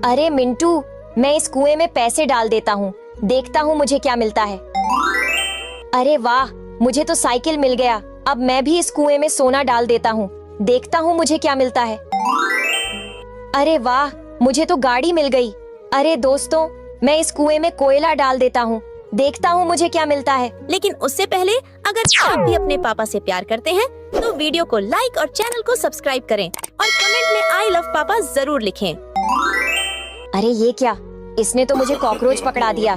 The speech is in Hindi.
अरे मिंटू, मैं इस कुएं में पैसे डाल देता हूँ, देखता हूँ मुझे क्या मिलता है। अरे वाह, मुझे तो साइकिल मिल गया। अब मैं भी इस कुएं में सोना डाल देता हूँ, देखता हूँ मुझे क्या मिलता है। अरे वाह, मुझे तो गाड़ी मिल गई। अरे दोस्तों, मैं इस कुएं में कोयला डाल देता हूँ, देखता हूँ मुझे क्या मिलता है। लेकिन उससे पहले अगर आप भी अपने पापा से प्यार करते हैं तो वीडियो को लाइक और चैनल को सब्सक्राइब करें और कमेंट में आई लव पापा जरूर लिखें। अरे ये क्या, इसने तो मुझे कॉकरोच पकड़ा दिया।